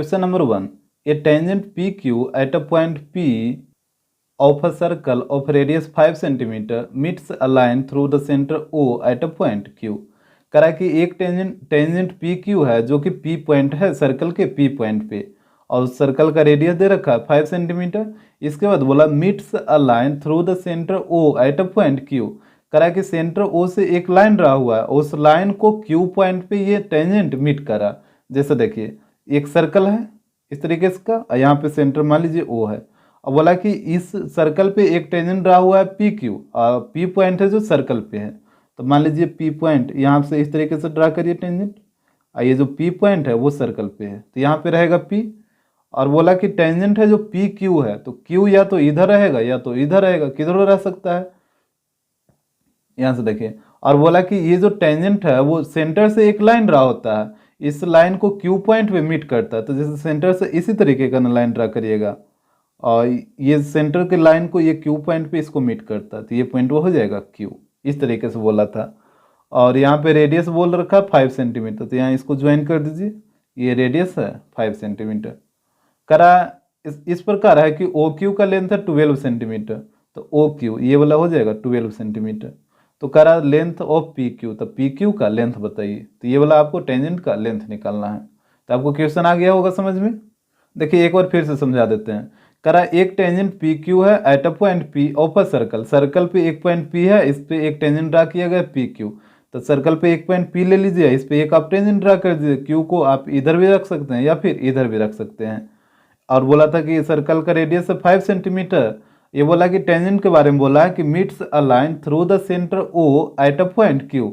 Question number 1. A tangent PQ at a point P of a circle of radius 5 cm meets a line through the center O at a point Q. करा कि एक tangent PQ है जो कि P point है circle के P point पे और उस सर्कल का रेडियस दे रखा है 5 सेंटीमीटर। इसके बाद बोला meets a line through the centre O eight a point Q। करा कि सेंटर O से एक लाइन रहा हुआ है, उस लाइन को Q पॉइंट पे ये टेंजेंट मीट करा। जैसे देखिए एक सर्कल है इस तरीके से का, यहाँ पे सेंटर मान लीजिए O है। अब बोला कि इस सर्कल पे एक टेंजेंट रहा हुआ है पी क्यू, पी पॉइंट है जो सर्कल पे है। तो मान लीजिए पी पॉइंट यहाँ से इस तरीके से ड्रा करिए टेंजेंट, ये जो पी पॉइंट है वो सर्कल पे है तो यहाँ पे रहेगा पी। और बोला कि टेंजेंट है जो पी क्यू है तो क्यू या तो इधर रहेगा या तो इधर रहेगा, किधर रह सकता है यहाँ से देखिए। और बोला कि ये जो टेंजेंट है वो सेंटर से एक लाइन रहा होता है, इस लाइन को क्यू पॉइंट पे मीट करता है। तो जैसे सेंटर से इसी तरीके का लाइन ड्रा करिएगा और ये सेंटर के लाइन को ये क्यू पॉइंट पे इसको मीट करता है तो ये पॉइंट वो हो जाएगा क्यू, इस तरीके से बोला था। और यहाँ पे रेडियस बोल रखा है 5 सेंटीमीटर तो यहाँ इसको ज्वाइन कर दीजिए, ये रेडियस है 5 सेंटीमीटर। करा इस प्रकार है कि ओ क्यू का लेंथ है 12 सेंटीमीटर तो ओ क्यू ये वाला हो जाएगा 12 सेंटीमीटर। तो करा लेंथ ऑफ पी क्यू, तो पी क्यू का लेंथ बताइए, तो ये वाला आपको टेंजेंट का लेंथ निकालना है। तो आपको क्वेश्चन आ गया होगा समझ में। देखिए एक बार फिर से समझा देते हैं। करा एक टेंजेंट पी क्यू है eight a point P of a circle, circle पे एक पॉइंट पी है, इस पे एक टेंजेंट ड्रा किया गया पी क्यू। तो सर्कल पे एक पॉइंट पी ले लीजिए, इस पे एक आप टेंजेंट ड्रा कर दीजिए, क्यू को आप इधर भी रख सकते हैं या फिर इधर भी रख सकते हैं। और बोला था कि सर्कल का रेडियस है 5 सेंटीमीटर। ये बोला कि टेंजेंट के बारे में बोला है कि meets a line through the centre o at a point q.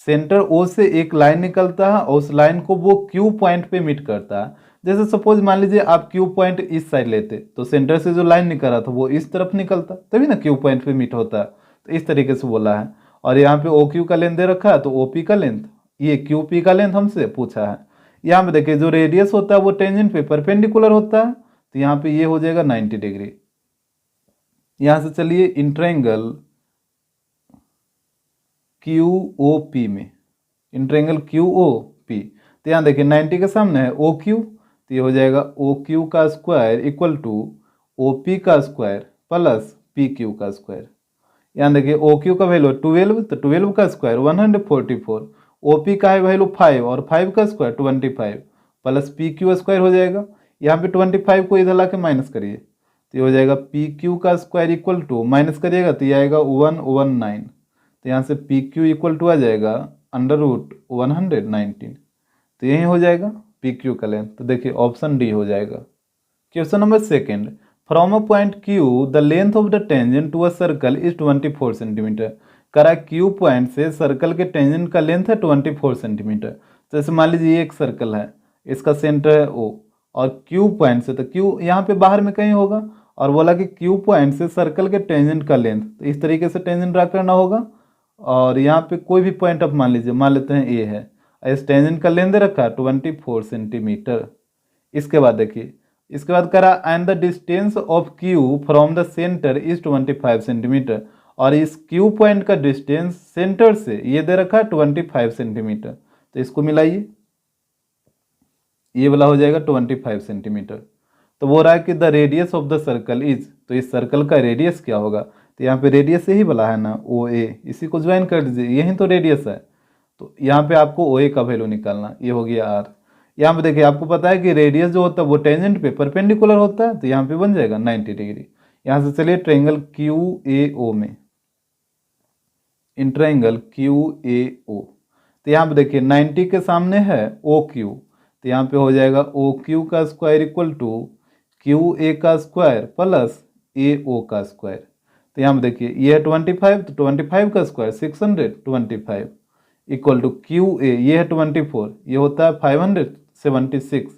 Centre o से एक लाइन निकलता है और उस लाइन को वो क्यू पॉइंट पे मीट करता है। जैसे सपोज मान लीजिए आप क्यू पॉइंट इस साइड लेते तो सेंटर से जो लाइन निकल रहा था वो इस तरफ निकलता, तभी ना क्यू पॉइंट पे मीट होता है। तो इस तरीके से बोला है। और यहाँ पे ओ क्यू का लेंथ दे रखा है तो ओ पी का लेंथ, ये क्यू पी का लेंथ हमसे पूछा है। यहाँ पे देखिए जो रेडियस होता है वो टेंजेंट पे परपेंडिकुलर होता है तो यहाँ पे ये हो जाएगा 90 डिग्री। यहाँ से चलिए in triangle Q O P में, in triangle Q O P, तो यहाँ देखिए 90 के सामने है ओ क्यू तो ये हो जाएगा ओ क्यू का square equal to O P का स्क्वायर प्लस पी क्यू का स्क्वायर। यहाँ देखिए ओ क्यू का वैल्यू 12 तो 12 का स्क्वायर 144, ओ पी का है वैल्यू 5 और 5 का square 25 plus P Q square हो जाएगा। यहाँ पे 25 को इधर ला के माइनस करिए तो ये हो जाएगा पी क्यू का स्क्वायर इक्वल टू, माइनस करिएगा तो ये आएगा 119, तो यहाँ से पी क्यू इक्वल टू आ जाएगा √119, तो यही हो जाएगा पी क्यू का लेंथ। तो देखिए ऑप्शन डी हो जाएगा। Question number second, from a point q the length of the tangent to a circle is 24 centimetre. करा क्यू पॉइंट से सर्कल के टेंजेंट का लेंथ है 24 सेंटीमीटर। जैसे मान लीजिए ये एक सर्कल है, इसका सेंटर है ओ और क्यू पॉइंट से, तो क्यू यहाँ पे बाहर में कहीं होगा और बोला कि क्यू पॉइंट से सर्कल के टेंजेंट का लेंथ, तो इस तरीके से टेंजेंट ड्रा करना होगा। और यहाँ पे कोई भी पॉइंट आप मान लीजिए, मान लेते हैं ए है, इस टेंजेंट का लेंथ दे रखा है 24 सेंटीमीटर। इसके बाद देखिए इसके बाद करा and the distance of Q from the centre is 25 centimetre, और इस क्यू पॉइंट का डिस्टेंस सेंटर से ये दे रखा है 25 सेंटीमीटर। तो इसको मिलाइए, ये वाला हो जाएगा 25 सेंटीमीटर। तो वो रहा है कि the radius of the circle is, तो इस सर्कल का रेडियस क्या होगा, तो यहाँ पे रेडियस यही वाला है ना ओ ए, इसी को ज्वाइन कर दीजिए, यही तो रेडियस है। तो यहाँ पे आपको ओ ए का वैल्यू निकालना, ये हो गया आर। यहाँ पे देखिए आपको पता है कि रेडियस जो होता है वो टेंजेंट पे परपेंडिकुलर होता है तो यहाँ पे बन जाएगा 90 डिग्री। यहाँ से चलिए ट्रायंगल क्यू ए ओ में, इन ट्रायंगल क्यू ए ओ, तो यहाँ पे देखिए 90 के सामने है ओ क्यू, तो यहाँ पे हो जाएगा ओ क्यू का square equal to q a का स्क्वायर प्लस ए ओ का स्क्वायर। तो यहाँ पे देखिए ये है 25 तो 25 का square 625 equal to q a, ये है 24, ये होता है 576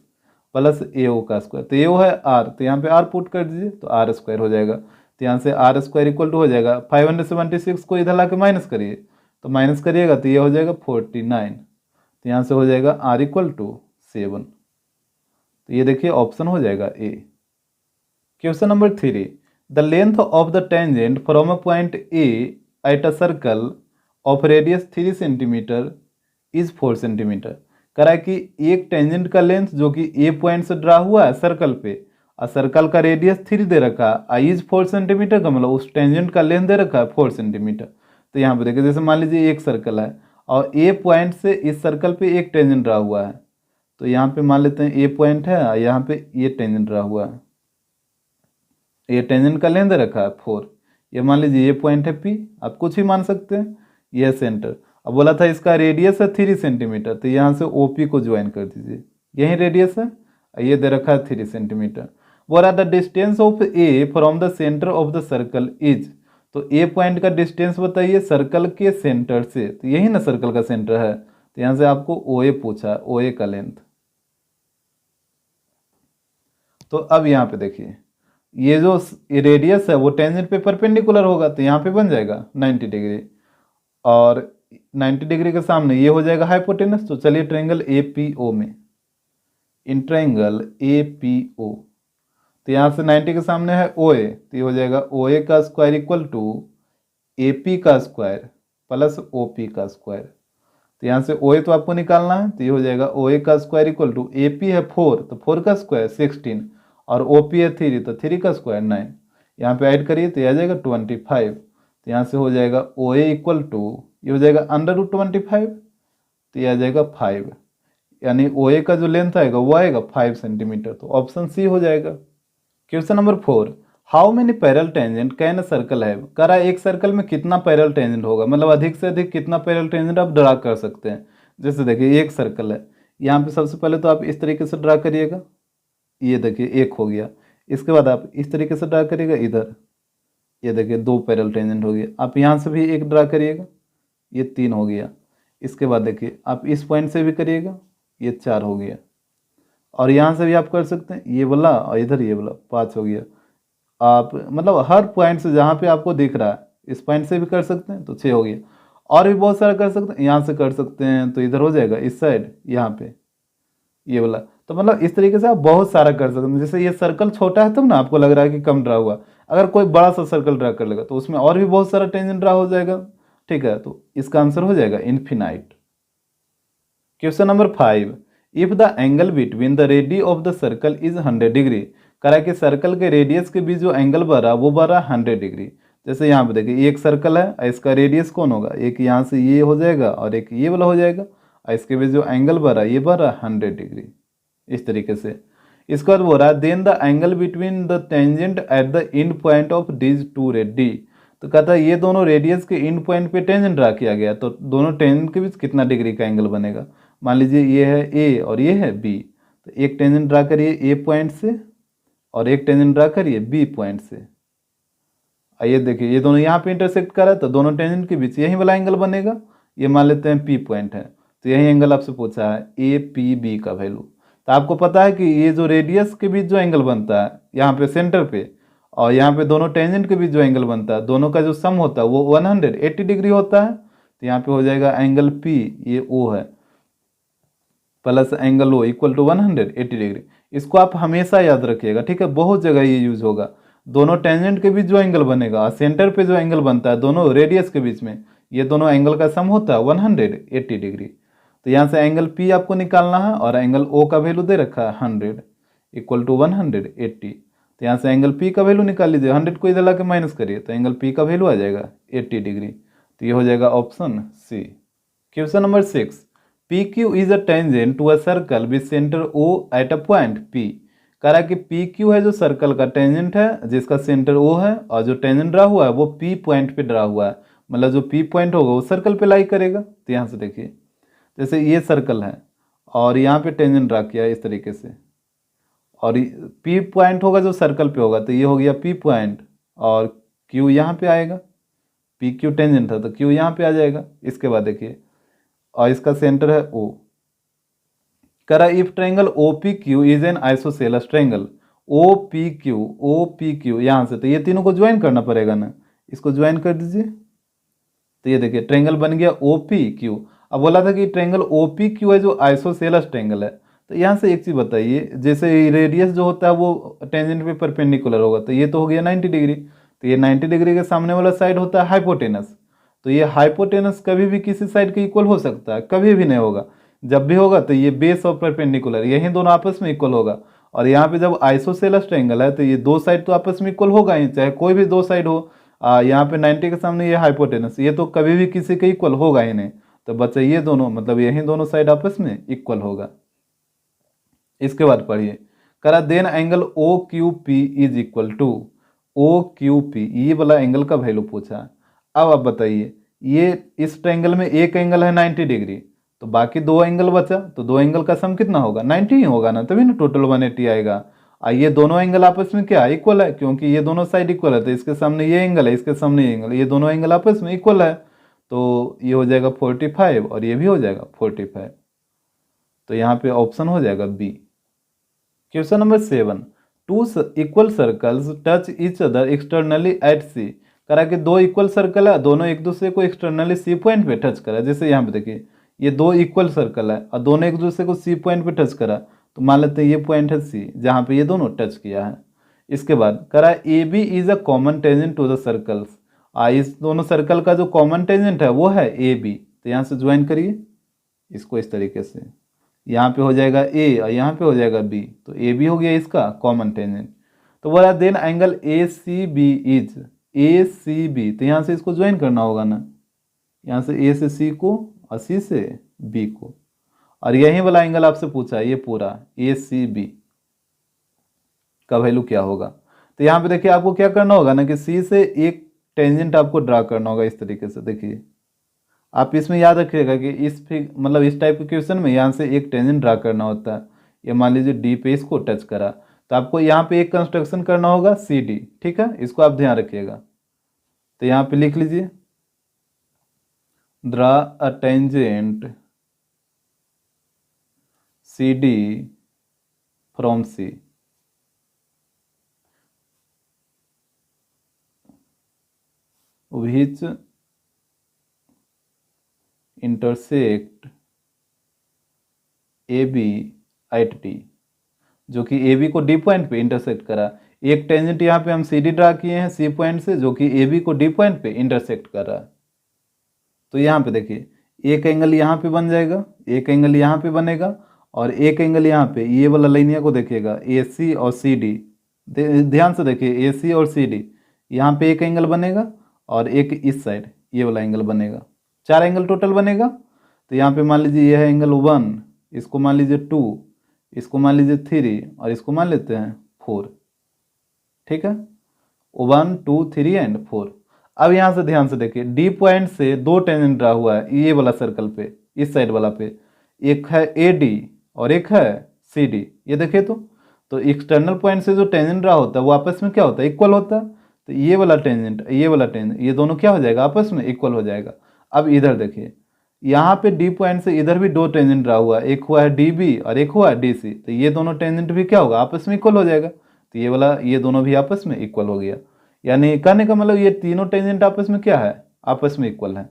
प्लस ए ओ का स्क्वायर, तो ये वो है आर, तो यहाँ पे आर पुट कर दीजिए तो आर स्क्वायर हो जाएगा। तो यहाँ से आर स्क्वायर इक्वल टू हो जाएगा 576 को इधर ला के माइनस करिए, तो माइनस करिएगा तो ये हो जाएगा 49, तो यहाँ से हो जाएगा आर इक्वल टू 7। तो ये देखिए ऑप्शन हो जाएगा A. Question number 3, the length of the tangent from a point A at a circle of radius 3 centimetre is 4 centimetre. करा कि एक टेंजेंट का लेंथ जो कि ए पॉइंट से ड्रा हुआ है सर्कल पे, और सर्कल का रेडियस 3 दे रखा है, आई इज 4 सेंटीमीटर का मतलब उस टेंजेंट का लेंथ दे रखा है 4 सेंटीमीटर। तो यहाँ पे देखिए, जैसे मान लीजिए एक सर्कल है और ए पॉइंट से इस सर्कल पे एक टेंजेंट ड्रा हुआ है, तो यहाँ पे मान लेते हैं ए पॉइंट है और यहाँ पे ये टेंजेंट ड्रा हुआ है, ये टेंजेंट का लेंथ दे रखा है 4। ये मान लीजिए ये पॉइंट है पी, आप कुछ ही मान सकते हैं, यह सेंटर। अब बोला था इसका रेडियस है 3 सेंटीमीटर, तो यहाँ से ओपी को ज्वाइन कर दीजिए, यही रेडियस है, ये दे रखा है 3 सेंटीमीटर। बोला the distance of A from the centre of the circle is, तो ए पॉइंट का डिस्टेंस बताइए सर्कल के सेंटर से, तो यही ना सर्कल का सेंटर है, तो यहाँ से आपको ओ ए पूछा, ओ ए का लेंथ। तो अब यहाँ पे देखिए, ये जो रेडियस है वो टेंजेंट पे परपेंडिकुलर होगा, तो यहाँ पे बन जाएगा 90 डिग्री, और 90 डिग्री के सामने ये हो जाएगा हाइपोटेनस। तो चलिए ट्रायंगल एपीओ में, इन ट्रायंगल एपीओ, तो यहाँ से 90 के सामने है ओ ए, तो ये हो जाएगा ओ ए का square equal to a p का स्क्वायर प्लस ओ पी का स्क्वायर। तो यहाँ से ओ ए तो आपको निकालना है, तो ये हो जाएगा ओ ए का square equal to a p है 4, तो 4 का स्क्वायर 16, और ओ पी है 3, तो 3 का स्क्वायर 9। यहाँ पे ऐड करिए तो ये आ जाएगा 25। तो यहाँ से हो जाएगा ओ ए इक्वल टू, ये हो जाएगा √25, तो ये आ जाएगा 5, यानी ओ ए का जो लेंथ आएगा वो आएगा 5 सेंटीमीटर। तो ऑप्शन सी हो जाएगा। Question number 4, how many parallel tangent can a circle have, कह रहा है एक सर्कल में कितना पैरेलल टेंजेंट होगा, मतलब अधिक से अधिक कितना पैरेलल टेंजेंट आप ड्रा कर सकते हैं। जैसे देखिए एक सर्कल है, यहाँ पे सबसे पहले तो आप इस तरीके से ड्रा करिएगा, ये देखिए एक हो गया, इसके बाद आप इस तरीके से ड्रा करिएगा इधर, ये देखिए 2 पैरेलल टेंजेंट हो गया। आप यहाँ से भी एक ड्रा करिएगा, ये 3 हो गया। इसके बाद देखिए आप इस पॉइंट से भी करिएगा, ये 4 हो गया, और यहाँ से भी आप कर सकते हैं, ये वाला और इधर ये वाला 5 हो गया। आप मतलब हर पॉइंट से जहाँ पे आपको दिख रहा है इस पॉइंट से भी कर सकते हैं, तो 6 हो गया। और भी बहुत सारा कर सकते हैं, यहाँ से कर सकते हैं, तो इधर हो जाएगा इस साइड, यहाँ पे ये वाला। तो मतलब इस तरीके से आप बहुत सारा कर सकते हैं। जैसे ये सर्कल छोटा है तब ना आपको लग रहा है कि कम ड्रा हुआ, अगर कोई बड़ा सा सर्कल ड्रा कर लेगा तो उसमें और भी बहुत सारा टेंजेंट ड्रा हो जाएगा, ठीक है। तो इसका आंसर हो जाएगा infinite. Question number 5, if the angle between the ready of the circle is 100 degree, करा कि सर्कल के रेडियस के बीच जो एंगल बना वो बना 100 डिग्री। जैसे यहाँ पे देखिए एक सर्कल है, इसका रेडियस कौन होगा, एक यहाँ से ये हो जाएगा और एक ये वाला हो जाएगा, और इसके बीच जो एंगल बना ये बना 100 डिग्री, इस तरीके से। इसके बाद बोल रहा है then the angle between the tangent at the end point of this two radii, तो कहता है ये दोनों रेडियस के एंड पॉइंट पे टेंजेंट ड्रा किया गया, तो दोनों टेंजेंट के बीच कितना डिग्री का एंगल बनेगा। मान लीजिए ये है ए और ये है बी, तो एक टेंजेंट ड्रा करिए ए पॉइंट से और एक टेंजेंट ड्रा करिए बी पॉइंट से। आइए देखिए ये दोनों यहाँ पे इंटरसेक्ट कर रहा है, तो दोनों टेंजेंट के बीच यही वाला एंगल बनेगा। ये मान लेते हैं पी पॉइंट है, तो यही एंगल आपसे पूछा है ए पी बी का वैल्यू। तो आपको पता है कि ये जो रेडियस के बीच जो एंगल बनता है यहाँ पे सेंटर पे, और यहाँ पे दोनों टेंजेंट के बीच जो एंगल बनता है, दोनों का जो सम होता है वो 180 डिग्री होता है। तो यहाँ पे हो जाएगा एंगल पी, ये ओ है, plus angle o equal to 180 degree. इसको आप हमेशा याद रखिएगा, ठीक है, बहुत जगह ये यूज होगा। दोनों टेंजेंट के बीच जो एंगल बनेगा, सेंटर पे जो एंगल बनता है दोनों रेडियस के बीच में, ये दोनों एंगल का सम होता है 180 डिग्री। तो यहाँ से एंगल पी आपको निकालना है, और एंगल ओ का वैल्यू दे रखा है 100 इक्वल टू 180। तो यहाँ से एंगल पी का वैल्यू निकाल लीजिए, 100 को इधर ला के माइनस करिए, तो एंगल पी का वैल्यू आ जाएगा 80 डिग्री। तो ये हो जाएगा option c. Question number 6, p q is a tangent to a circle with centre o at a point p. कह रहा है कि पी क्यू है जो सर्कल का टेंजेंट है जिसका सेंटर ओ है, और जो टेंजेंट ड्रा हुआ है वो पी पॉइंट पे ड्रा हुआ है, मतलब जो पी पॉइंट होगा वो सर्कल पे लाई करेगा। तो यहाँ से देखिए जैसे ये सर्कल है और यहाँ पे टेंजेंट ड्रा किया है इस तरीके से, और पी पॉइंट होगा जो सर्कल पे होगा, तो ये हो गया पी पॉइंट, और क्यू यहाँ पे आएगा, पी क्यू टेंजेंट था तो क्यू यहाँ पे आ जाएगा। इसके बाद देखिए और इसका सेंटर है ओ। करा if triangle o p q is an isosceles triangle, o p q यहाँ से, तो ये तीनों को ज्वाइन करना पड़ेगा ना, इसको ज्वाइन कर दीजिए। तो ये देखिए ट्रायंगल बन गया ओ पी क्यू। अब बोला था कि ट्रायंगल ओ पी क्यू है जो आइसोसेलेस ट्रायंगल है, तो यहाँ से एक चीज़ बताइए, जैसे रेडियस जो होता है वो टेंजेंट पे परपेंडिकुलर होगा, तो ये तो हो गया 90 डिग्री, तो ये 90 डिग्री के सामने वाला साइड होता है हाइपोटेनस। तो ये हाइपोटेनस कभी भी किसी साइड के इक्वल हो सकता है, कभी भी नहीं होगा। जब भी होगा तो ये बेस और परपेंडिकुलर यही दोनों आपस में इक्वल होगा। और यहाँ पे जब आइसोसेलेस ट्रायंगल है तो ये दो साइड तो आपस में इक्वल होगा ही, चाहे कोई भी दो साइड हो। यहाँ पे 90 के सामने ये हाइपोटेनस, ये तो कभी भी किसी के इक्वल होगा ही नहीं। तो बच्चा ये दोनों मतलब यही दोनों साइड आपस में इक्वल होगा। इसके बाद पढ़िए, करा then angle o q p is equal to, o q p ये वाला एंगल का वैल्यू पूछा। अब आप बताइए, ये इस ट्रायंगल में एक एंगल है 90 डिग्री, तो बाकी दो एंगल बचा, तो दो एंगल का सम कितना होगा 90 ही होगा ना, तभी ना टोटल 180 आएगा। ये दोनों एंगल आपस में क्या इक्वल है, क्योंकि ये दोनों साइड इक्वल है, तो इसके सामने ये एंगल है, इसके सामने ये एंगल, ये दोनों एंगल आपस में इक्वल है, तो ये हो जाएगा 45 और ये भी हो जाएगा 45। तो यहाँ पे ऑप्शन हो जाएगा B. Question number 7, two equal circles touch each other externally at C. करा कि दो इक्वल सर्कल है, दोनों एक दूसरे को एक्सटर्नली सी पॉइंट पे टच करा। जैसे यहाँ पे देखिए, ये दो इक्वल सर्कल है और दोनों एक दूसरे को सी पॉइंट पे टच करा, तो मान लेते हैं ये पॉइंट है सी जहाँ पे ये दोनों टच किया है। इसके बाद करा a b is a common tangent to the circles. इस दोनों सर्कल का जो कॉमन टेंजेंट है वो है ए बी, तो यहाँ से ज्वाइन करिए इसको इस तरीके से, यहाँ पे हो जाएगा ए और यहाँ पे हो जाएगा बी, तो ए बी हो गया इसका कॉमन टेंजेंट। तो बोला then angle a c b is, a c b, तो यहाँ से इसको ज्वाइन करना होगा ना, यहाँ से ए से सी को और सी से बी को, और यही वाला एंगल आपसे पूछा है ये पूरा ए सी बी का वैल्यू क्या होगा। तो यहाँ पे देखिए आपको क्या करना होगा ना कि सी से एक टेंजेंट आपको ड्रा करना होगा इस तरीके से। देखिए आप इसमें याद रखिएगा कि मतलब इस टाइप के क्वेश्चन में यहाँ से एक टेंजेंट ड्रा करना होता है। ये मान लीजिए डी पे इसको टच करा, तो आपको यहाँ पे एक कंस्ट्रक्शन करना होगा सी डी, ठीक है, इसको आप ध्यान रखिएगा। तो यहाँ पे लिख लीजिए, draw a tangent c d from c. which intersect AB at D, जो कि AB को D पॉइंट पे इंटरसेक्ट करा। एक टेंजेंट यहाँ पे हम CD ड्रा किए हैं C पॉइंट से, जो कि AB को D पॉइंट पे इंटरसेक्ट कर रहा है। तो यहाँ पे देखिए एक एंगल यहाँ पे बन जाएगा, एक एंगल यहाँ पे बनेगा, और एक एंगल यहाँ पे, ये वाला लाइनिया को देखिएगा AC और CD, ध्यान से देखिए AC और CD, यहाँ पे एक एंगल बनेगा और एक इस साइड ये वाला एंगल बनेगा, चार एंगल टोटल बनेगा। तो यहाँ पे मान लीजिए यह है एंगल 1, इसको मान लीजिए 2, इसको मान लीजिए 3 और इसको मान लेते हैं 4, ठीक है, 1 2 3 एंड 4। अब यहाँ से ध्यान से देखिए डी पॉइंट से दो टेंजेंट ड्रा हुआ है ये वाला सर्कल पे, इस साइड वाला पे, एक है ए डी और एक है सी डी। ये देखिए तो एक्सटर्नल पॉइंट से जो टेंजेंट ड्रा होता है वो आपस में क्या होता है इक्वल होता है। तो ये वाला टेंजेंट ये दोनों क्या हो जाएगा आपस में इक्वल हो जाएगा। अब इधर देखिए यहाँ पे डी पॉइंट से इधर भी दो टेंजेंट ड्रा हुआ है, एक हुआ है डी बी और एक हुआ है डी सी, तो ये दोनों टेंजेंट भी क्या होगा आपस में इक्वल हो जाएगा। तो ये दोनों भी आपस में इक्वल हो गया, यानी कहने का मतलब ये तीनों टेंजेंट आपस में क्या है आपस में इक्वल है।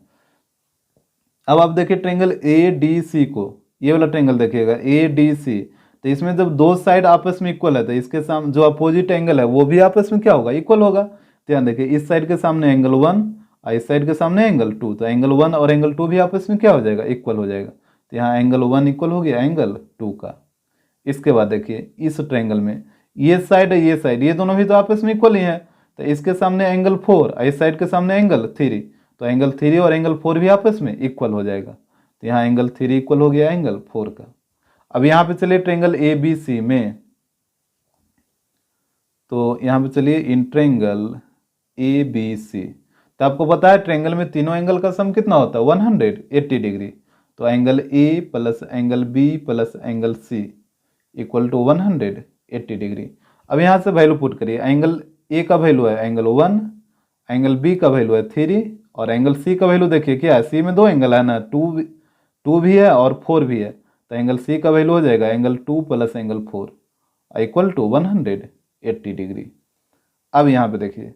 अब आप देखिए ट्रेंगल ए डी सी को, ये वाला ट्रेंगल देखिएगा ए डी सी, तो इसमें जब दो साइड आपस में इक्वल है तो इसके सामने जो अपोजिट एंगल है वो भी आपस में क्या होगा इक्वल होगा। ध्यान देखिए इस साइड के सामने एंगल 1 और इस साइड के सामने एंगल 2, तो एंगल 1 और एंगल 2 भी आपस में क्या हो जाएगा इक्वल हो जाएगा। तो यहाँ एंगल 1 इक्वल हो गया एंगल 2 का। इसके बाद देखिए इस ट्रायंगल में ये साइड है ये साइड, ये दोनों भी तो आपस में इक्वल ही है, तो इसके सामने एंगल 4 और इस साइड के सामने एंगल 3, तो एंगल 3 और एंगल 4 भी आपस में इक्वल हो जाएगा। तो यहाँ एंगल 3 इक्वल हो गया एंगल 4 का। अब यहाँ पे चलिए ट्रायंगल ए बी सी में, तो यहाँ पे चलिए in triangle A B C, तो आपको पता है ट्रायंगल में तीनों एंगल का सम कितना होता है 180 डिग्री। तो angle a plus angle b plus angle c equal to 180 degree. अब यहाँ से वैल्यू पुट करिए, एंगल ए का वैल्यू है एंगल 1, एंगल बी का वैल्यू है 3 और एंगल सी का वैल्यू देखिए क्या है, सी में दो एंगल है ना, 2 भी है और 4 भी है, तो एंगल सी का वैल्यू हो जाएगा angle 2 plus angle 4 equal to 180 degree. अब यहाँ पे देखिए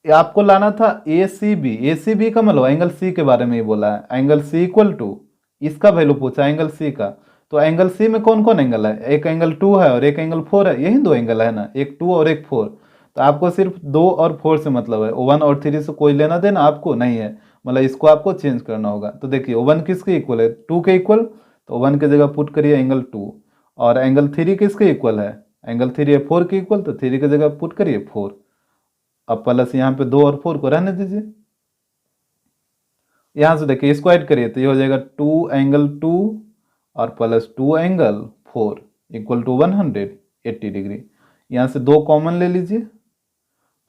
आपको लाना था ए सी बी का मतलब एंगल सी के बारे में ही बोला है, एंगल सी इक्वल टू इसका वैल्यू पूछा एंगल सी का। तो एंगल सी में कौन कौन एंगल है, एक एंगल 2 है और एक एंगल 4 है, यही दो एंगल है ना, एक 2 और एक 4। तो आपको सिर्फ 2 और 4 से मतलब है, 1 और 3 से कोई लेना देना आपको नहीं है, मतलब इसको आपको चेंज करना होगा। तो देखिए 1 किसके इक्वल है 2 के इक्वल, तो 1 की जगह पुट करिए एंगल 2, और एंगल 3 किसके इक्वल है, एंगल 3 है 4 के इक्वल, तो 3 की जगह पुट करिए 4। अब प्लस यहाँ पे 2 और 4 को रहने दीजिए। यहाँ से देखिए इसको ऐड करिए तो ये हो जाएगा 2 एंगल 2 और plus 2 angle 4 equal to 180 degree. यहाँ से 2 कॉमन ले लीजिए,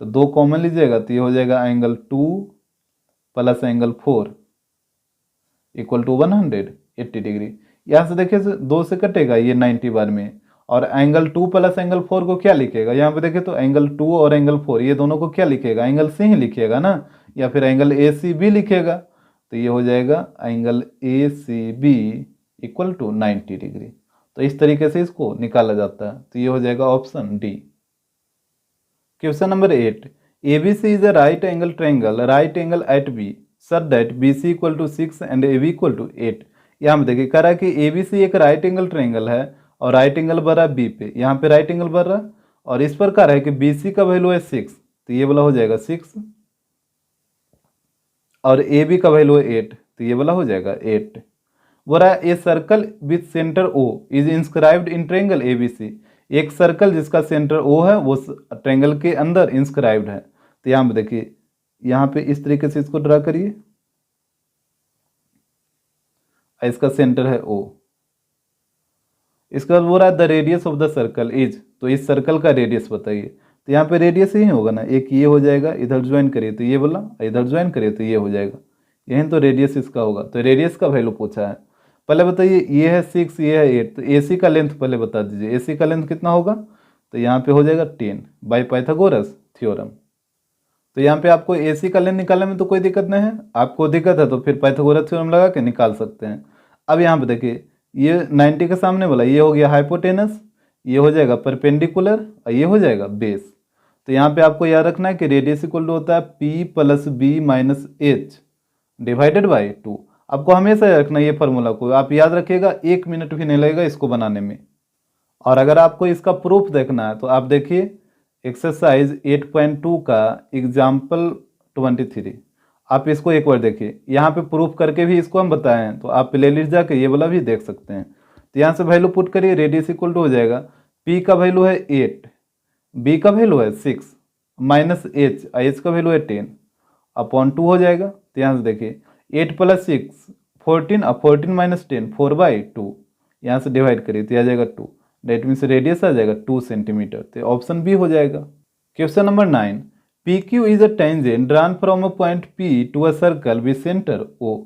तो 2 कॉमन लीजिएगा तो ये हो जाएगा angle 2 plus angle 4 equal to 180 degree. यहाँ से देखिए 2 से कटेगा ये 90 बार में, और एंगल 2 प्लस एंगल 4 को क्या लिखेगा, यहाँ पे देखिए तो एंगल 2 और एंगल 4 ये दोनों को क्या लिखेगा, एंगल से ही लिखिएगा ना, या फिर एंगल ए सी बी लिखेगा। तो ये हो जाएगा angle a c b equal to 90 degree. तो इस तरीके से इसको निकाला जाता है। तो ये हो जाएगा option D. Question number 8, ABC is a right angle triangle, right angle at B such that BC equal to 6 and AB equal to 8। यहाँ पे देखिए कह रहा है कि ABC एक राइट एंगल ट्रायंगल है और राइट एंगल बन रहा है B पे, यहाँ पे राइट एंगल बन रहा है, और इस पर कह रहा है कि BC का वैल्यू है 6, तो ये वाला हो जाएगा 6, और AB का वैल्यू है 8, तो ये वाला हो जाएगा 8। बोल रहा है a circle with centre O is inscribed in triangle ABC, एक सर्कल जिसका सेंटर O है वो ट्रायंगल के अंदर इंस्क्राइब्ड है। तो यहाँ पे देखिए यहाँ पे इस तरीके से इसको ड्रा करिए, इसका सेंटर है O। इसके बाद बोल रहा है the radius of the circle is, तो इस सर्कल का रेडियस बताइए। तो यहाँ पे रेडियस ही होगा ना, एक ये हो जाएगा, इधर ज्वाइन करिए तो ये बोला, इधर ज्वाइन करिए तो ये हो जाएगा, यही तो रेडियस इसका होगा। तो रेडियस का वैल्यू पूछा है। पहले बताइए ये है 6 ये है 8, तो AC का लेंथ पहले बता दीजिए, AC का लेंथ कितना होगा, तो यहाँ पे हो जाएगा 10 बाय पाइथागोरस थ्योरम। तो यहाँ पे आपको AC का लेंथ निकालने में तो कोई दिक्कत नहीं है, आपको दिक्कत है तो फिर पाइथागोरस थ्योरम लगा के निकाल सकते हैं। अब यहाँ पे देखिए ये 90 के सामने वाला ये हो गया हाइपोटेनस, ये हो जाएगा परपेंडिकुलर और ये हो जाएगा बेस। तो यहाँ पे आपको याद रखना है कि रेडियस इक्वल टू होता है P plus B minus H divided by 2। आपको हमेशा याद रखना है ये फार्मूला को, आप याद रखिएगा, 1 मिनट भी नहीं लगेगा इसको बनाने में। और अगर आपको इसका प्रूफ देखना है तो आप देखिए एक्सरसाइज 8.2 का एग्जाम्पल 23, आप इसको एक बार देखिए, यहाँ पे प्रूफ करके भी इसको हम बताए हैं, तो आप प्ले लिस्ट जाके ये वाला भी देख सकते हैं। तो यहाँ से वैल्यू पुट करिए, रेडियस इक्वल टू हो जाएगा P का वैल्यू है 8, B का वैल्यू है 6 माइनस H का वैल्यू है 10 अपॉन 2 हो जाएगा। तो यहाँ से देखिए 8 प्लस 6 14 और 14 माइनस 10 4/2, यहाँ से डिवाइड करिए तो आ जाएगा 2, डेट मीन्स रेडियस आ जाएगा 2 सेंटीमीटर। तो ऑप्शन बी हो जाएगा। Question number 9, PQ is a tangent drawn from a point P to a circle with centre O।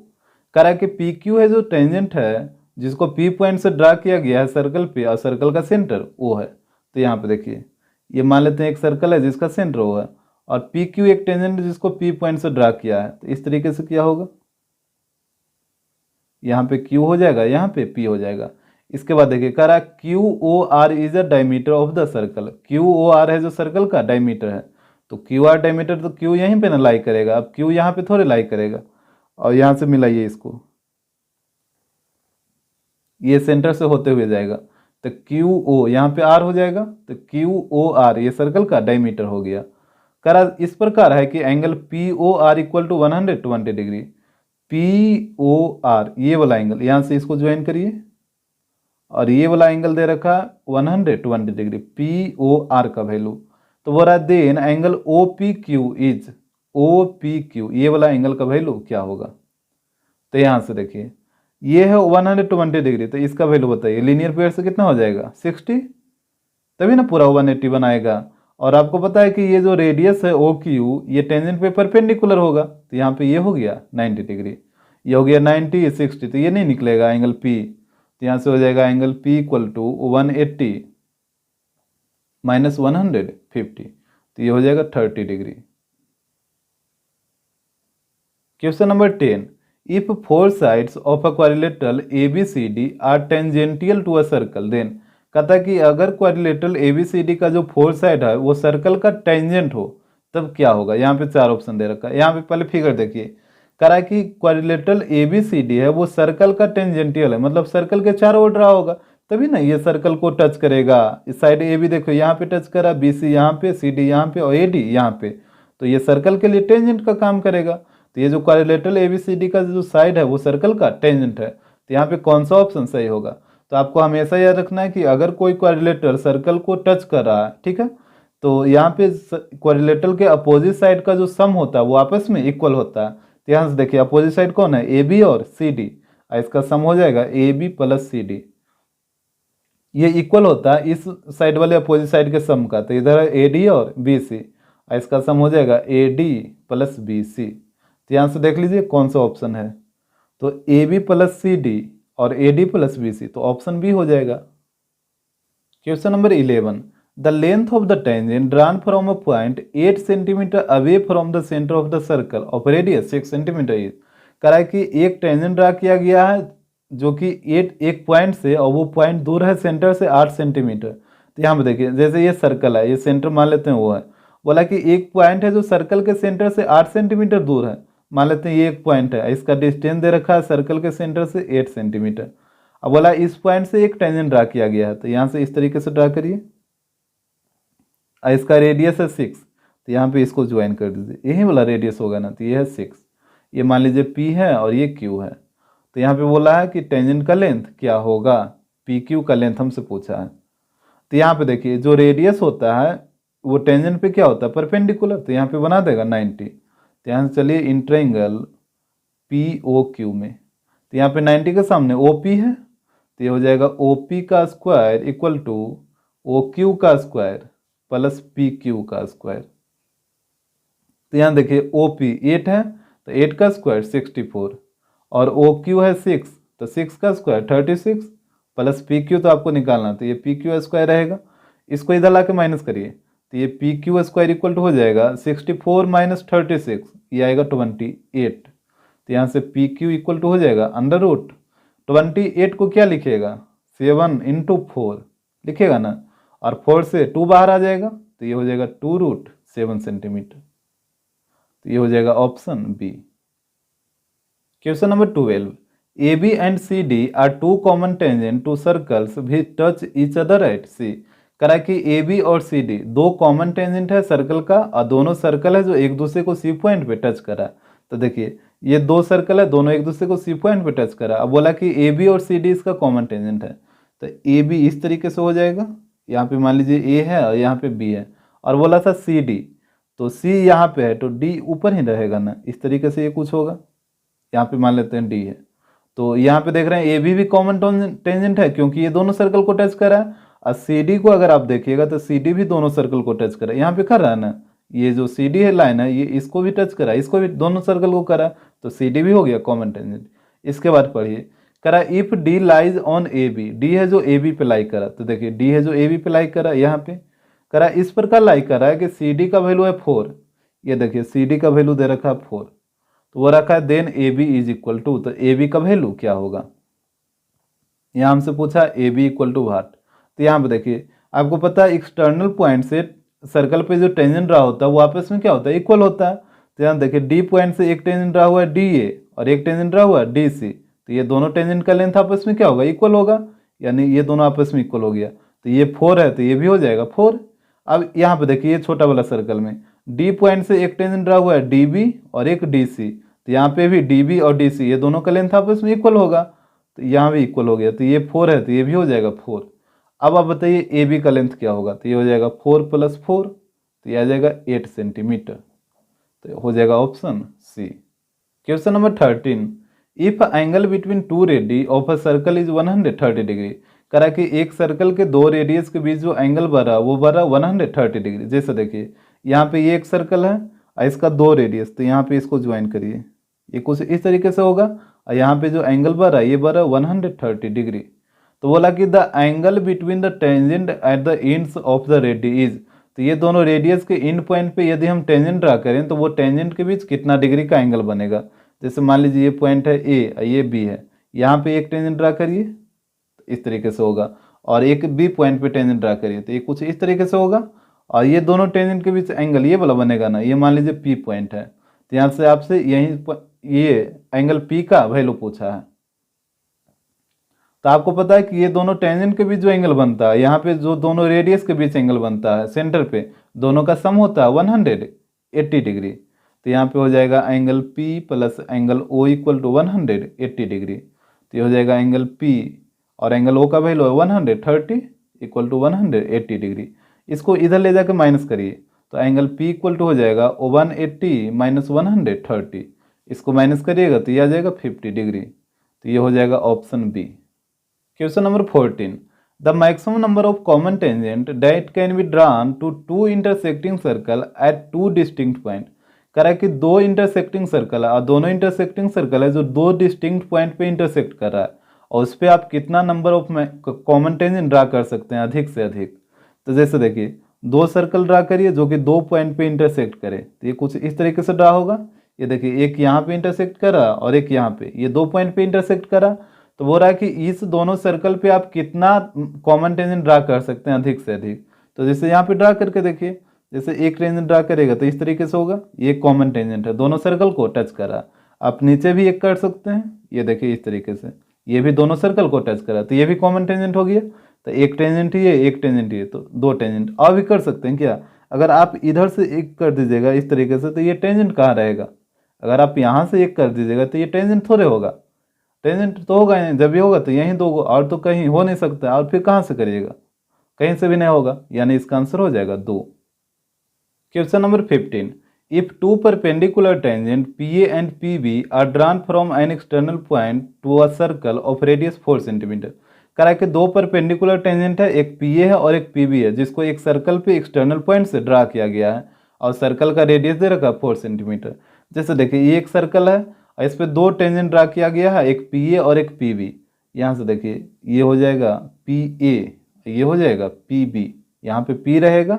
कह रहा है कि PQ है जो टेंजेंट है जिसको P पॉइंट से ड्रा किया गया है सर्कल पे, और सर्कल का सेंटर O है। तो यहाँ पे देखिए ये मान लेते हैं एक सर्कल है जिसका सेंटर O है, और PQ एक टेंजेंट जिसको P पॉइंट से ड्रा किया है। तो इस तरीके से क्या होगा, यहाँ पे Q हो जाएगा, यहाँ पे P हो जाएगा। इसके बाद देखिए कह रहा है QOR is a diameter of the circle, QOR है जो सर्कल का डायमीटर है, तो QR डायमीटर तो Q यहीं पे ना लाई करेगा, अब Q यहाँ पे थोड़े लाई करेगा। और यहाँ से मिलाइए इसको, ये सेंटर से होते हुए जाएगा, तो QO यहाँ पे R हो जाएगा, तो QOR ये सर्कल का डायमीटर हो गया। कह रहा इस प्रकार है कि angle POR equal to 120 degree, POR ये वाला एंगल, यहाँ से इसको ज्वाइन करिए, और ये वाला एंगल दे रखा 120 डिग्री, POR का वैल्यू। तो बोल रहा है then angle OPQ is, OPQ ये वाला एंगल का वैल्यू क्या होगा। तो यहाँ से देखिए ये है 120 डिग्री, तो इसका वैल्यू बताइए, लीनियर पेयर से कितना हो जाएगा 60, तभी ना पूरा 180 बनाएगा। और आपको पता है कि ये जो रेडियस है OQ ये टेंजेंट पे परपेंडिकुलर होगा, तो यहाँ पे ये हो गया 90 डिग्री, ये हो गया 90 60, तो ये नहीं निकलेगा एंगल P। तो यहाँ से हो जाएगा angle P equal to 180 minus 150, तो ये हो जाएगा 30 degree. Question number 10, if 4 sides of a quadrilateral ABCD are tangential to a circle then, कहता है कि अगर क्वाड्रिलेटरल ABCD का जो 4 साइड है वो सर्कल का टेंजेंट हो तब क्या होगा। यहाँ पे 4 ऑप्शन दे रखा है। यहाँ पे पहले फिगर देखिए, कह रहा है कि क्वाड्रिलेटरल ABCD है वो सर्कल का टेंजेंटियल है, मतलब सर्कल के चारों ओर रहा होगा, तभी ना ये सर्कल को टच करेगा। इस साइड AB देखो यहाँ पे टच करा, BC यहाँ पे, CD यहाँ पे और AD यहाँ पे, तो ये सर्कल के लिए टेंजेंट का काम करेगा। तो ये जो क्वाड्रिलेटरल ABCD का जो साइड है वो सर्कल का टेंजेंट है। तो यहाँ पे कौन सा ऑप्शन सही होगा? तो आपको हमेशा याद रखना है कि अगर कोई क्वाड्रिलेटरल सर्कल को टच कर रहा है, ठीक है, तो यहाँ पे क्वाड्रिलेटरल के अपोजिट साइड का जो सम होता है वो आपस में इक्वल होता है। तो यहाँ से देखिए अपोजिट साइड कौन है? ए बी और सी डी। इसका सम हो जाएगा a B plus C d, ये इक्वल होता है इस साइड वाले अपोजिट साइड के सम का। तो इधर है ए डी और बी सी, इसका सम हो जाएगा a D plus B C. तो यहाँ से देख लीजिए कौन सा ऑप्शन है, तो A B plus C D और A D plus B C, तो ऑप्शन बी हो जाएगा। Question number 11, the length of the tangent drawn from a point 8 centimetre away from the centre of the circle of radius 6 centimetre is. कह रहा है कि एक tangent draw किया गया है जो कि एक पॉइंट से, और वो पॉइंट दूर है सेंटर से 8 सेंटीमीटर। तो यहाँ पे देखिए जैसे ये सर्कल है, ये सेंटर मान लेते हैं वो है, बोला कि एक पॉइंट है जो सर्कल के सेंटर से 8 सेंटीमीटर दूर है, मान लेते हैं ये एक पॉइंट है, इसका डिस्टेंस दे रखा है सर्कल के सेंटर से 8 सेंटीमीटर। अब बोला इस पॉइंट से एक टेंजेंट ड्रा किया गया है, तो यहाँ से इस तरीके से ड्रा करिए, इसका रेडियस है 6, तो यहाँ पे इसको ज्वाइन कर दीजिए, यही वाला रेडियस होगा ना, तो ये है 6, ये मान लीजिए P है और ये Q है। तो यहाँ पे बोला है कि टेंजेंट का लेंथ क्या होगा, PQ का लेंथ हमसे पूछा है। तो यहाँ पे देखिए जो रेडियस होता है वो टेंजेंट पे क्या होता है? परपेंडिकुलर, तो यहाँ पे बना देगा 90। तो यहाँ से चलिए इन ट्रायंगल POQ में, तो यहाँ पे 90 के सामने OP है, तो ये हो जाएगा OP का स्क्वायर इक्वल टू OQ का स्क्वायर प्लस PQ का स्क्वायर। तो यहाँ देखिए OP 8 है, तो 8 का स्क्वायर 64 और OQ है 6, तो 6 का स्क्वायर 36 प्लस PQ तो आपको निकालना, तो ये PQ स्क्वायर रहेगा, इसको इधर ला के माइनस करिए, तो ये PQ स्क्वायर इक्वल टू हो जाएगा 64 माइनस 36, ये आएगा 28। तो यहाँ से PQ इक्वल टू हो जाएगा अंडर रूट 28 को क्या लिखिएगा? 7 इंटू 4 लिखिएगा ना, और 4 से 2 बाहर आ जाएगा, तो ये हो जाएगा 2√7 सेंटीमीटर। तो ये हो जाएगा option B. Question number 12, AB and CD are two common tangent to circles which touch each other at C। करा कि AB और CD दो कॉमन टेंजेंट है सर्कल का, और दोनों सर्कल है जो एक दूसरे को C पॉइंट पे टच करा। तो देखिए ये दो सर्कल है, दोनों एक दूसरे को C पॉइंट पे टच करा। अब बोला कि AB और CD इसका कॉमन टेंजेंट है, तो AB इस तरीके से हो जाएगा, यहाँ पे मान लीजिए A है और यहाँ पे B है, और बोला था CD, तो C यहाँ पे है तो D ऊपर ही रहेगा ना, इस तरीके से ये कुछ होगा। यहाँ पे मान लेते हैं D है, तो यहाँ पे देख रहे हैं AB भी कॉमन टेंजेंट है क्योंकि ये दोनों सर्कल को टच कर रहा है, और CD को अगर आप देखिएगा तो CD भी दोनों सर्कल को टच कर रहा है, यहाँ पे कर रहा है ना, ये जो CD है लाइन है ये इसको भी टच कर रहा है, इसको भी दोनों सर्कल को कर रहा है, तो CD भी हो गया कॉमन टेंजेंट। इसके बाद पढ़िए, करा if D lies on AB, D है जो AB पे लाई करा, तो देखिए D है जो AB पे लाई करा, यहाँ पे करा इस प्रकार लाई करा है कि CD का वैल्यू है 4, ये देखिए CD का वैल्यू दे रखा है 4, तो वो रखा है then AB is equal to, तो AB का वैल्यू क्या होगा? यहाँ हमसे पूछा AB इक्वल टू व्हाट। तो यहाँ पे देखिए आपको पता है एक्सटर्नल पॉइंट से सर्कल पे जो टेंजेंट रहा होता है वो आपस में क्या होता है? इक्वल होता है। तो यहाँ देखिए D पॉइंट से एक टेंजेंट रहा हुआ है DA और एक टेंजेंट रहा हुआ है DC, तो ये दोनों टेंजेंट का लेंथ आपस में क्या होगा? इक्वल होगा, यानी ये दोनों आपस में इक्वल हो गया, तो ये 4 है तो ये भी हो जाएगा 4। अब यहाँ पे देखिए ये छोटा वाला सर्कल में D पॉइंट से एक टेंजेंट रहा हुआ है DB और एक DC, तो यहाँ पे भी DB और DC ये दोनों का लेंथ आपस में इक्वल होगा, तो यहाँ भी इक्वल हो गया, तो ये 4 है तो ये भी हो जाएगा 4। अब आप बताइए AB का लेंथ क्या होगा? तो ये हो जाएगा 4 + 4, तो ये आ जाएगा 8 सेंटीमीटर, तो हो जाएगा option c. Question number 13, if angle between two radii of a circle is 130 degree. करा कि एक सर्कल के दो रेडियस के बीच जो एंगल बना वो बना 130 डिग्री। जैसे देखिए यहाँ पे ये एक सर्कल है और इसका दो रेडियस, तो यहाँ पे इसको ज्वाइन करिए, ये कुछ इस तरीके से होगा, और यहाँ पे जो एंगल बना ये बना 130 डिग्री। तो बोला कि the angle between the tangent at the ends of the ready is, तो ये दोनों रेडियस के एंड पॉइंट पे यदि हम टेंजेंट ड्रा करें तो वो टेंजेंट के बीच कितना डिग्री का एंगल बनेगा। जैसे मान लीजिए ये पॉइंट है A और ये B है, यहाँ पे एक टेंजेंट ड्रा करिए तो इस तरीके से होगा, और एक B पॉइंट पे टेंजेंट ड्रा करिए तो ये कुछ इस तरीके से होगा, और ये दोनों टेंजेंट के बीच एंगल ये वाला बनेगा ना, ये मान लीजिए P पॉइंट है, तो यहाँ से आपसे यही ये एंगल P का वैल्यू पूछा है। तो आपको पता है कि ये दोनों टेंजेंट के बीच जो एंगल बनता है, यहाँ पे जो दोनों रेडियस के बीच एंगल बनता है सेंटर पे, दोनों का सम होता है 180 डिग्री। तो यहाँ पे हो जाएगा angle P plus angle O equal to 180 degree. तो ये हो जाएगा एंगल P और एंगल O का वैल्यू है 130 इक्वल टू 180 डिग्री। इसको इधर ले जाकर माइनस करिए तो एंगल P इक्वल टू हो जाएगा 180 माइनस 130। इसको माइनस करिएगा तो ये आ जाएगा 50 डिग्री। तो ये हो जाएगा option B. Question number 14, the maximum number of common tangent that can be drawn to two intersecting circle at two distinct point. कह रहा है कि दो इंटरसेक्टिंग सर्कल है और दोनों इंटरसेक्टिंग सर्कल है जो दो डिस्टिंक्ट पॉइंट पे इंटरसेक्ट कर रहा है और उस पर आप कितना number of common tangent draw कर सकते हैं अधिक से अधिक। तो जैसे देखिए दो सर्कल ड्रा करिए जो कि दो पॉइंट पे इंटरसेक्ट करे, तो ये कुछ इस तरीके से ड्रा होगा। ये देखिए एक यहाँ पे इंटरसेक्ट करा और एक यहाँ पे, ये दो पॉइंट पे इंटरसेक्ट करा। तो बोल रहा है कि इस दोनों सर्कल पे आप कितना कॉमन टेंजेंट ड्रा कर सकते हैं अधिक से अधिक। तो जैसे यहाँ पे ड्रा करके देखिए, जैसे एक टेंजेंट ड्रा करेगा तो इस तरीके से होगा, ये कॉमन टेंजेंट है, दोनों सर्कल को टच करा। आप नीचे भी एक कर सकते हैं, ये देखिए इस तरीके से, ये भी दोनों सर्कल को टच करा तो ये भी कॉमन टेंजेंट हो गया। तो एक टेंजेंट ही है, एक टेंजेंट ही है, तो दो टेंजेंट और भी कर सकते हैं क्या। अगर आप इधर से एक कर दीजिएगा इस तरीके से तो ये टेंजेंट कहाँ रहेगा। अगर आप यहाँ से एक कर दीजिएगा तो ये टेंजेंट थोड़े होगा, टेंजेंट तो होगा नहीं, जब भी होगा तो यहीं दो और तो कहीं हो नहीं सकता, और फिर कहाँ से करिएगा, कहीं से भी नहीं होगा, यानी इसका आंसर हो जाएगा 2। Question number 15, if two perpendicular tangent PA and PB are drawn from an external point to a circle of radius 4 centimetre. कह रहा है कि दो परपेंडिकुलर टेंजेंट है, एक PA है और एक PB है, जिसको एक सर्कल पे एक्सटर्नल पॉइंट से ड्रा किया गया है और सर्कल का रेडियस दे रखा है 4 सेंटीमीटर। जैसे देखिए ये एक सर्कल है और इस पर दो टेंजेंट ड्रा किया गया है, एक PA और एक PB। यहाँ से देखिए ये हो जाएगा PA, ये हो जाएगा PB, यहाँ पे P रहेगा,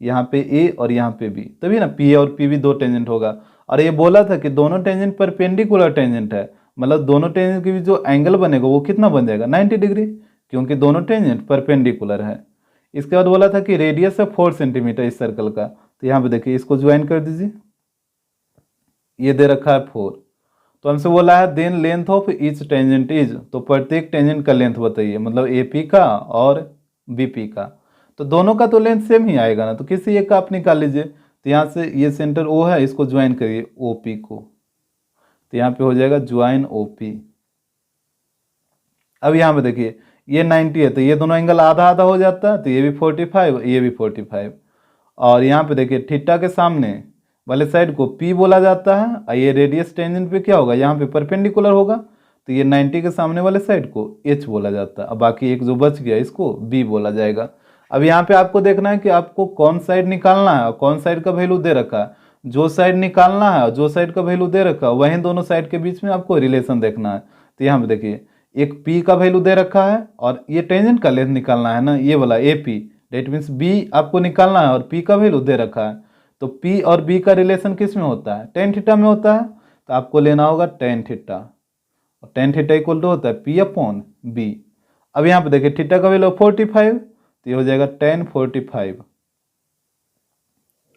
यहाँ पे A और यहाँ पे B, तभी ना PA और PB दो टेंजेंट होगा। और ये बोला था कि दोनों टेंजेंट परपेंडिकुलर टेंजेंट है, मतलब दोनों टेंजेंट के बीच जो एंगल बनेगा वो कितना बन जाएगा 90 डिग्री, क्योंकि दोनों टेंजेंट परपेंडिकुलर है। इसके बाद बोला था कि रेडियस है 4 सेंटीमीटर इस सर्कल का। तो यहाँ पे देखिए इसको ज्वाइन कर दीजिए, ये दे रखा है 4। तो हमसे बोला है then length of each tangent is, तो प्रत्येक टेंजेंट का लेंथ बताइए, मतलब AP का और BP का। तो दोनों का तो लेंथ सेम ही आएगा ना, तो किसी एक का आप निकाल लीजिए। तो यहाँ से ये सेंटर O है, इसको ज्वाइन करिए OP को, तो यहाँ पे हो जाएगा ज्वाइन OP। अब यहाँ पे देखिए ये 90 है तो ये दोनों एंगल आधा आधा हो जाता है, तो ये भी 45, ये भी 45। और यहाँ पे देखिए थीटा के सामने वाले साइड को P बोला जाता है और ये रेडियस टेंजेंट पे क्या होगा, यहाँ पे परपेंडिकुलर होगा, तो ये 90 के सामने वाले साइड को H बोला जाता है। अब बाकी एक जो बच गया इसको B बोला जाएगा। अब यहाँ पे आपको देखना है कि आपको कौन साइड निकालना है और कौन साइड का वैल्यू दे रखा है। जो साइड निकालना है और जो साइड का वैल्यू दे रखा है वहीं दोनों साइड के बीच में आपको रिलेशन देखना है। तो यहाँ पे देखिए एक P का वैल्यू दे रखा है और ये टेंजेंट का लेंथ निकालना है ना, ये वाला AP, डेट मीन्स B आपको निकालना है और P का वैल्यू दे रखा है। तो P और B का रिलेशन किस में होता है, टेन थीटा में होता है। तो आपको लेना होगा टेन थीटा, और टेन थीटा इक्वल टू होता है P/B। अब यहाँ पे देखिए थीटा का वैल्यू 45, तो ये हो जाएगा टेन 45,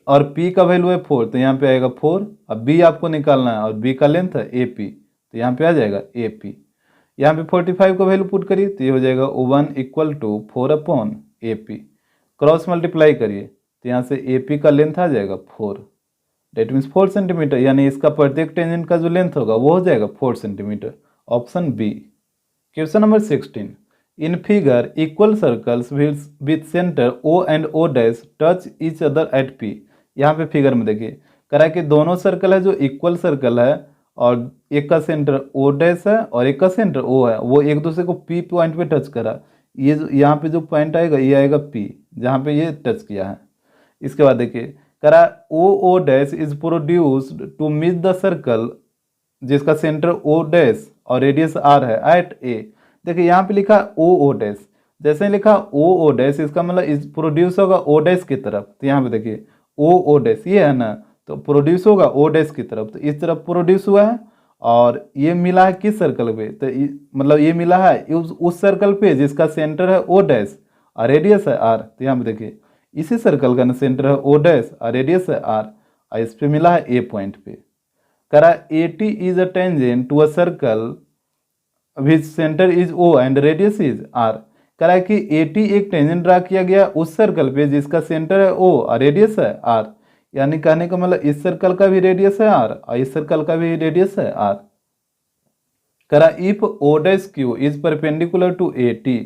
और P का वैल्यू है 4, तो यहाँ पे आएगा 4। अब B आपको निकालना है और B का लेंथ है AP, तो यहाँ पे आ जाएगा AP। यहाँ पे 45 का वैल्यू पुट करिए तो ये हो जाएगा 1 equal to 4/AP। Cross multiply करिए तो यहाँ से AP का लेंथ आ जाएगा 4, डेट मीन्स 4 सेंटीमीटर, यानी इसका प्रत्येक टेंजेंट का जो लेंथ होगा वो हो जाएगा 4 centimetre, option B। Question number 16, in figure equal circles with centre O and O dash touch each other at P। यहाँ पे फिगर में देखिए कह रहा है कि दोनों सर्कल है जो इक्वल सर्कल है और एक का सेंटर O डैश है और एक का सेंटर O है, वो एक दूसरे को P पॉइंट पे टच करा। ये यहाँ पे जो पॉइंट आएगा ये आएगा P, जहाँ पे ये टच किया है। इसके बाद देखिए कह रहा है O dash is produced to meet the circle जिसका सेंटर O डैश और रेडियस R है एट A। देखिए यहाँ पे लिखा O डैश, जैसे ही लिखा O डैश इसका मतलब इस प्रोड्यूस होगा O डैश की तरफ। तो यहाँ पे देखिए O डैश ये है ना, तो प्रोड्यूस होगा O डैश की तरफ, तो इस तरफ प्रोड्यूस हुआ है। और ये मिला है किस सर्कल पे, तो मतलब ये मिला है उस सर्कल पे जिसका सेंटर है O डैश और रेडियस है R। तो यहाँ पे देखिए इसी सर्कल का सेंटर है O डैश और रेडियस है R, और इस पे मिला है A पॉइंट पे। कह रहा है AT is a tangent to a circle which centre is O and radius is R। कह रहा है कि AT एक टेंजेंट ड्रा किया गया उस सर्कल पे जिसका सेंटर है O और रेडियस है R, यानी कहने का मतलब इस सर्कल का भी रेडियस है R और इस सर्कल का भी रेडियस है R। करा if O dash Q is perpendicular to A T,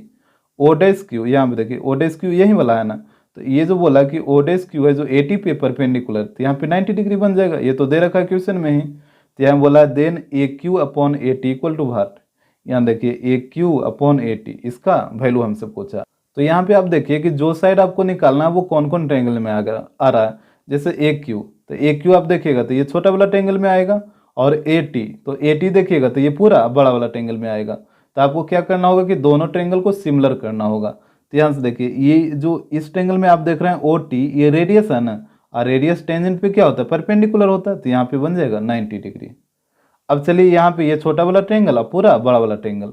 O dash Q यहाँ पे देखिए ओ डैश क्यू यही वाला है ना, तो ये जो बोला कि ओ डैश क्यू है जो ए टी पे परपेंडिकुलर, तो यहाँ पे 90 डिग्री बन जाएगा, ये तो दे रखा है क्वेश्चन में ही। तो यहाँ बोला then A Q upon A T equal to what, यहाँ देखिए A Q upon A T, इसका वैल्यू हमसे पूछा। तो यहाँ पे आप देखिए कि जो साइड आपको निकालना है वो कौन कौन ट्रायंगल में आ रहा है। जैसे ए क्यू, तो ए क्यू आप देखिएगा तो ये छोटा वाला ट्रायंगल में आएगा, और ए टी, तो ए टी देखिएगा तो ये पूरा बड़ा वाला ट्रायंगल में आएगा। तो आपको क्या करना होगा कि दोनों ट्रायंगल को सिमिलर करना होगा। तो यहाँ से देखिए ये जो इस ट्रायंगल में आप देख रहे हैं ओ टी, ये रेडियस है ना, और रेडियस टेंजेंट पे क्या होता है, परपेंडिकुलर होता है, तो यहाँ पे बन जाएगा 90 डिग्री। अब चलिए यहाँ पे ये छोटा वाला ट्रायंगल और पूरा बड़ा वाला ट्रायंगल,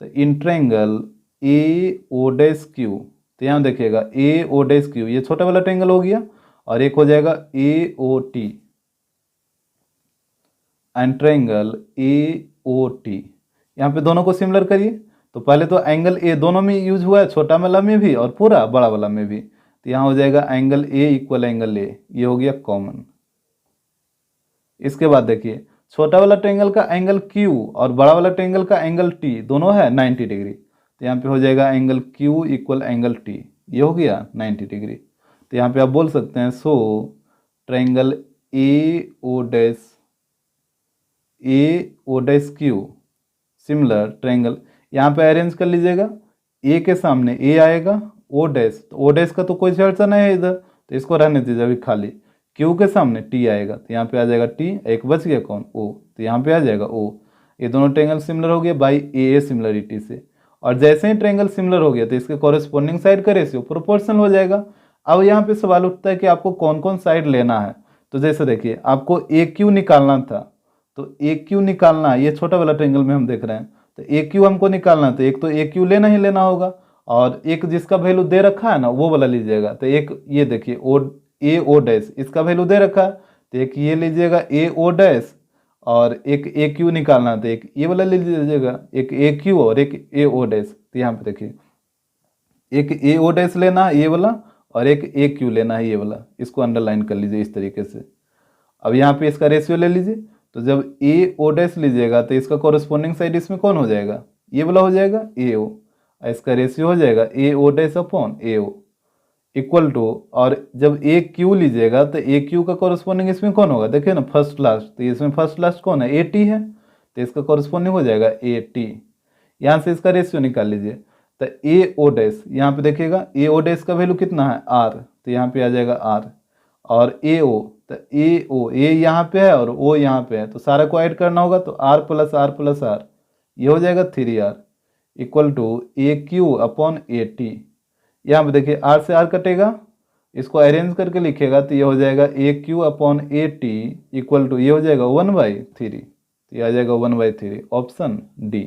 तो in triangle A O dash Q, तो यहाँ देखिएगा ए ओ डैश क्यू ये छोटा वाला ट्रायंगल हो गया, और एक हो जाएगा A O T and triangle A O T. यहाँ पे दोनों को सिमिलर करिए, तो पहले तो एंगल ए दोनों में यूज हुआ है, छोटा वाला में भी और पूरा बड़ा वाला में भी, तो यहाँ हो जाएगा angle A equal angle A, ये हो गया कॉमन। इसके बाद देखिए छोटा वाला ट्रायंगल का एंगल Q और बड़ा वाला ट्रायंगल का एंगल T दोनों है 90 डिग्री, तो यहाँ पे हो जाएगा angle Q equal angle T, ये हो गया 90 डिग्री। तो यहाँ पे आप बोल सकते हैं so triangle A O dash Q similar triangle, यहाँ पे अरेंज कर लीजिएगा, ए के सामने ए आएगा, ओ डैश, तो ओ डैश का तो कोई चर्चा नहीं है इधर, तो इसको रहने दीजिए अभी खाली। क्यू के सामने टी आएगा, तो यहाँ पे आ जाएगा टी, एक बच गया कौन, ओ, तो यहाँ पे आ जाएगा ओ। ये दोनों ट्रायंगल सिमिलर हो गए बाई ए सिमिलरिटी से, और जैसे ही ट्रायंगल सिमिलर हो गया तो इसके कॉरेस्पॉन्डिंग साइड का रेशियो प्रोपोर्शनल हो जाएगा। अब यहाँ पे सवाल उठता है कि आपको कौन कौन साइड लेना है। तो जैसे देखिए आपको ए क्यू निकालना था, तो ए क्यू निकालना, ये छोटा वाला ट्रायंगल में हम देख रहे हैं, तो ए क्यू हमको निकालना, तो एक तो ए क्यू लेना ही लेना होगा, और एक जिसका वैल्यू दे रखा है ना वो वाला लीजिएगा। तो एक ये देखिए ओ ए ओ डैश, इसका वैल्यू दे रखा है, तो एक ये लीजिएगा ए ओ डैश, और एक ए क्यू निकालना है तो एक ये वाला ले लीजिएगा, एक ए क्यू और एक ए ओ डैश। तो यहाँ पे देखिए एक ए ओ डैश लेना है ये वाला, और एक ए क्यू लेना है ये वाला, इसको अंडरलाइन कर लीजिए इस तरीके से। अब यहाँ पे इसका रेशियो ले लीजिए, तो जब ए ओ डैश लीजिएगा तो इसका कॉरेस्पॉन्डिंग साइड इसमें कौन हो जाएगा, ये वाला हो जाएगा ए ओ, इसका रेशियो हो जाएगा A O dash upon A O equal to, और जब ए क्यू लीजिएगा तो ए क्यू का कॉरेस्पॉन्डिंग इसमें कौन होगा, देखिए ना फर्स्ट लास्ट, तो इसमें फर्स्ट लास्ट कौन है, ए टी है, तो इसका कॉरेस्पॉन्डिंग हो जाएगा ए टी। यहाँ से इसका रेशियो निकाल लीजिए, तो ए ओ डैश, यहाँ पे देखिएगा ए ओ डैश का वैल्यू कितना है आर, तो यहाँ पे आ जाएगा आर, और ए ओ, तो ए ओ ए यहाँ पे है और ओ यहाँ पे है, तो सारा को ऐड करना होगा, तो आर प्लस आर, ये हो जाएगा 3R equal to A Q upon A T. यहाँ पे देखिए आर से आर कटेगा, इसको अरेंज करके लिखेगा तो ये हो जाएगा A Q upon A T equal to, ये हो जाएगा 1/3, तो ये आ जाएगा 1/3, ऑप्शन डी।